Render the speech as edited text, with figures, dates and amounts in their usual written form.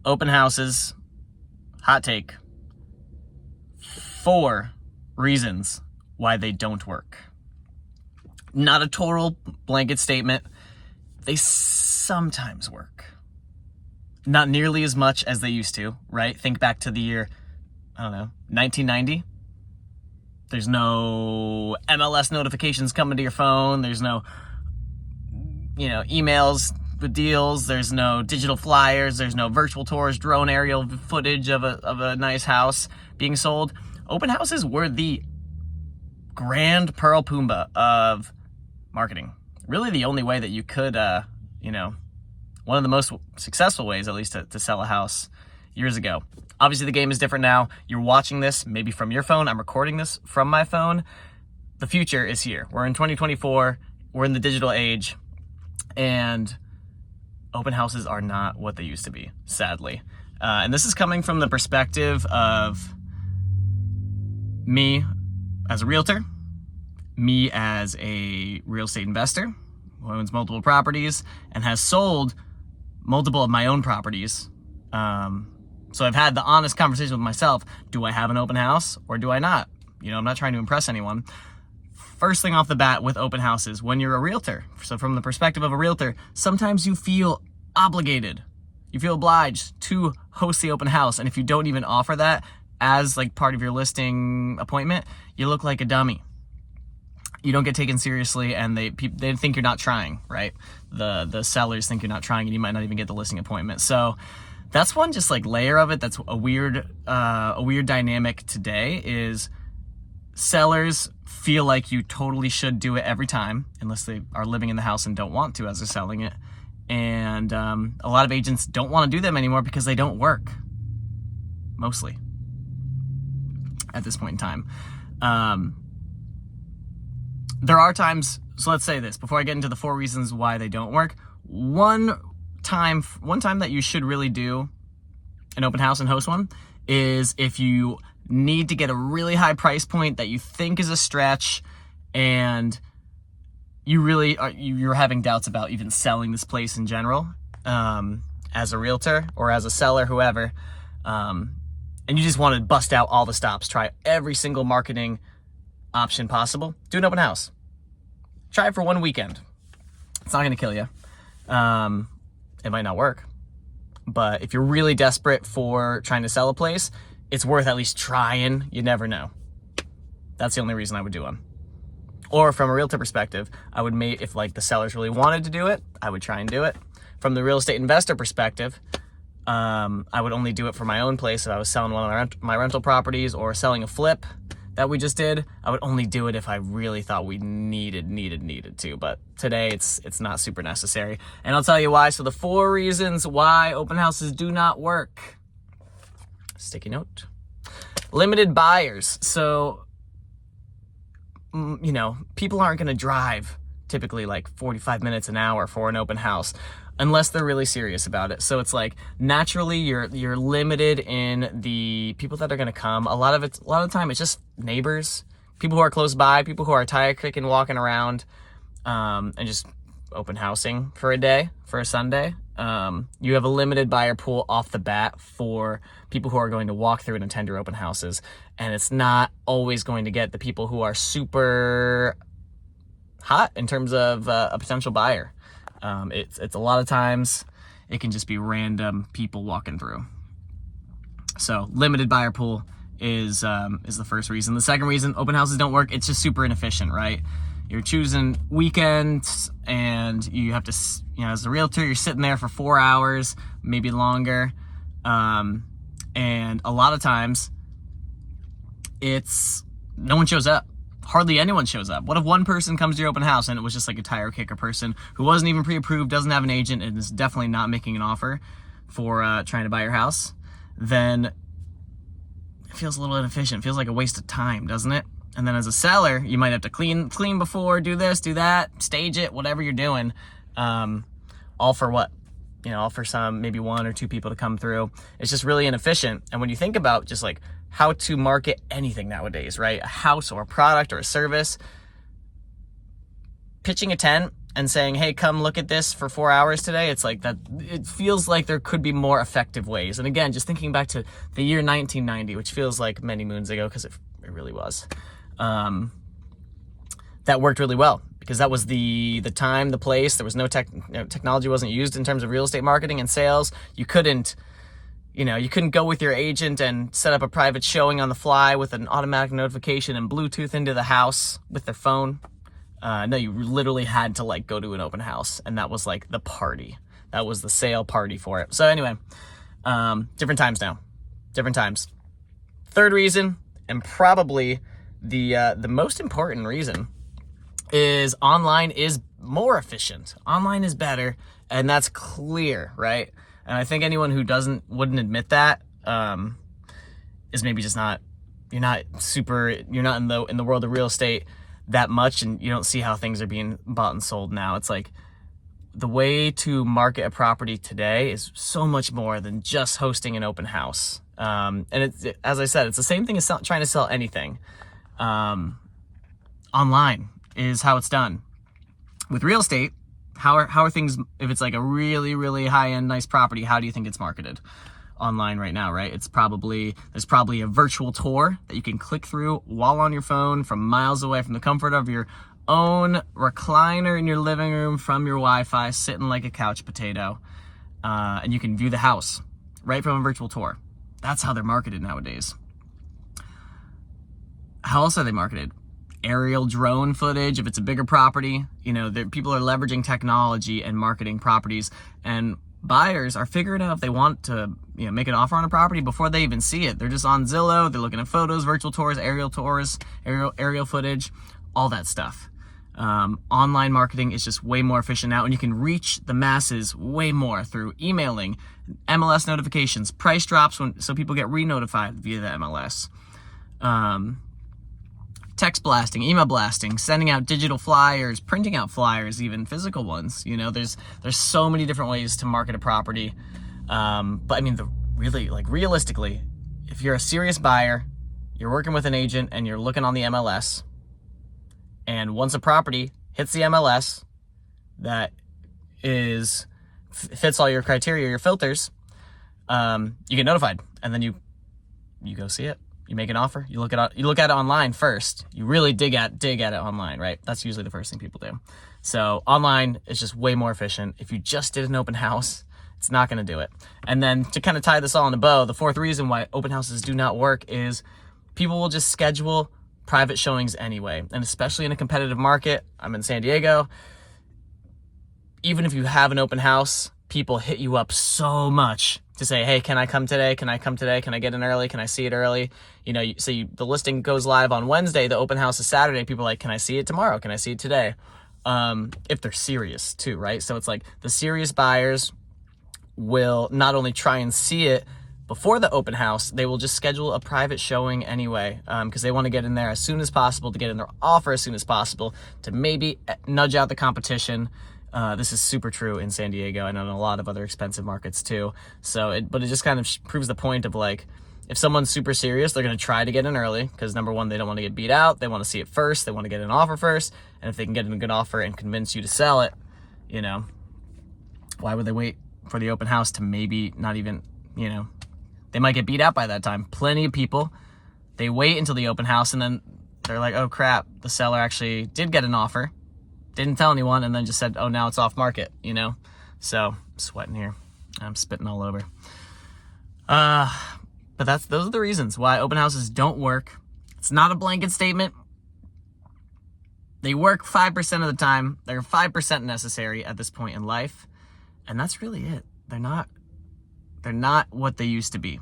Open houses, hot take, 4 reasons why they don't work. Not a total blanket statement. They sometimes work. Not nearly as much as they used to, right? Think back to the year, 1990. There's no MLS notifications coming to your phone. There's no, emails with deals. There's no digital flyers. There's no virtual tours, drone aerial footage of a nice house being sold. Open houses were the grand pearl pumbaa of marketing. Really the only way that you could, one of the most successful ways, at least, to sell a house years ago. Obviously, the game is different now. You're watching this maybe from your phone. I'm recording this from my phone. The future is here. We're in 2024. We're in the digital age. And open houses are not what they used to be, sadly. And this is coming from the perspective of me as a realtor, me as a real estate investor who owns multiple properties and has sold multiple of my own properties. So I've had the honest conversation with myself. Do I have an open house or do I not? I'm not trying to impress anyone. First thing off the bat with open houses, when you're a realtor, so from the perspective of a realtor, sometimes you feel obligated. You feel obliged to host the open house. And if you don't even offer that as like part of your listing appointment, you look like a dummy. You don't get taken seriously, and they think you're not trying, right? The sellers think you're not trying, and you might not even get the listing appointment. So that's one just like layer of it. That's a weird dynamic today is sellers feel like you totally should do it every time, unless they are living in the house and don't want to as they're selling it. And a lot of agents don't want to do them anymore because they don't work, mostly, at this point in time. There are times, so let's say this, before I get into the 4 reasons why they don't work, one time that you should really do an open house and host one is if you need to get a really high price point that you think is a stretch and you're having doubts about even selling this place in general, as a realtor or as a seller, whoever, and you just want to bust out all the stops, try every single marketing option possible, do an open house. Try it for 1 weekend. It's not going to kill you. It might not work, but if you're really desperate for trying to sell a place, it's worth at least trying. You never know. That's the only reason I would do one. Or from a realtor perspective, I would if like the sellers really wanted to do it, I would try and do it. From the real estate investor perspective, I would only do it for my own place. If I was selling one of my rental properties or selling a flip that we just did, I would only do it if I really thought we needed to. But today it's not super necessary. And I'll tell you why. So the 4 reasons why open houses do not work. Sticky note. Limited buyers. So, people aren't going to drive typically like 45 minutes an hour for an open house unless they're really serious about it. So it's like naturally you're limited in the people that are going to come. A lot of the time it's just neighbors, people who are close by, people who are tire kicking, walking around, and just open housing for a day, for a Sunday. You have a limited buyer pool off the bat for people who are going to walk through and attend your open houses. And it's not always going to get the people who are super hot in terms of a potential buyer. It's a lot of times it can just be random people walking through. So limited buyer pool is the first reason. The second reason open houses don't work, it's just super inefficient, right? You're choosing weekends and you have to, as a realtor, you're sitting there for 4 hours, maybe longer. And a lot of times no one shows up. Hardly anyone shows up. What if one person comes to your open house and it was just like a tire kicker person who wasn't even pre-approved, doesn't have an agent, and is definitely not making an offer for trying to buy your house? Then it feels a little inefficient. It feels like a waste of time, doesn't it? And then as a seller, you might have to clean before, do this, do that, stage it, whatever you're doing. All for what? All for maybe 1 or 2 people to come through. It's just really inefficient. And when you think about just like how to market anything nowadays, right? A house or a product or a service, pitching a tent and saying, hey, come look at this for 4 hours today, it's like that. It feels like there could be more effective ways. And again, just thinking back to the year 1990, which feels like many moons ago, because it really was, that worked really well, because that was the time, the place. There was no technology wasn't used in terms of real estate marketing and sales. You couldn't go with your agent and set up a private showing on the fly with an automatic notification and Bluetooth into the house with their phone. No, you literally had to like go to an open house, and that was like the party. That was the sale party for it. So anyway, different times now, different times. Third reason, and probably the most important reason, is online is more efficient. Online is better, and that's clear, right? And I think anyone who wouldn't admit that is maybe just not. You're not in the world of real estate that much, and you don't see how things are being bought and sold now. It's like the way to market a property today is so much more than just hosting an open house. And as I said, it's the same thing as trying to sell anything. Online is how it's done. With real estate, how are things, if it's like a really, really high-end nice property, how do you think it's marketed online right now, right? There's probably a virtual tour that you can click through while on your phone from miles away, from the comfort of your own recliner in your living room, from your Wi-Fi, sitting like a couch potato, and you can view the house right from a virtual tour. That's how they're marketed nowadays. How else are they marketed? Aerial drone footage. If it's a bigger property, people are leveraging technology and marketing properties, and buyers are figuring out if they want to make an offer on a property before they even see it. They're just on Zillow, they're looking at photos, virtual tours, aerial footage, all that stuff. Online marketing is just way more efficient now, and you can reach the masses way more through emailing, MLS notifications, price drops so people get re-notified via the MLS. Text blasting, email blasting, sending out digital flyers, printing out flyers, even physical ones. There's so many different ways to market a property. But I mean, realistically, if you're a serious buyer, you're working with an agent and you're looking on the MLS, and once a property hits the MLS that fits all your criteria, your filters, you get notified, and then you go see it. You make an offer. You look at it online first. You really dig at it online, right? That's usually the first thing people do. So online is just way more efficient. If you just did an open house, it's not going to do it. And then to kind of tie this all in a bow, the fourth reason why open houses do not work is people will just schedule private showings anyway. And especially in a competitive market, I'm in San Diego, even if you have an open house, people hit you up so much to say, hey, can I come today? Can I come today? Can I get in early? Can I see it early? The listing goes live on Wednesday, the open house is Saturday. People are like, can I see it tomorrow? Can I see it today? If they're serious too, right? So it's like the serious buyers will not only try and see it before the open house, they will just schedule a private showing anyway, because they want to get in there as soon as possible, to get in their offer as soon as possible, to maybe nudge out the competition. This is super true in San Diego and in a lot of other expensive markets too. But it just kind of proves the point of like, if someone's super serious, they're going to try to get in early because number one, they don't want to get beat out. They want to see it first. They want to get an offer first. And if they can get a good offer and convince you to sell it, why would they wait for the open house to maybe not even, they might get beat out by that time. Plenty of people, they wait until the open house and then they're like, oh crap, the seller actually did get an offer, didn't tell anyone, and then just said, oh, now it's off market, So I'm sweating here. I'm spitting all over. But those are the reasons why open houses don't work. It's not a blanket statement. They work 5% of the time. They're 5% necessary at this point in life. And that's really it. They're not what they used to be.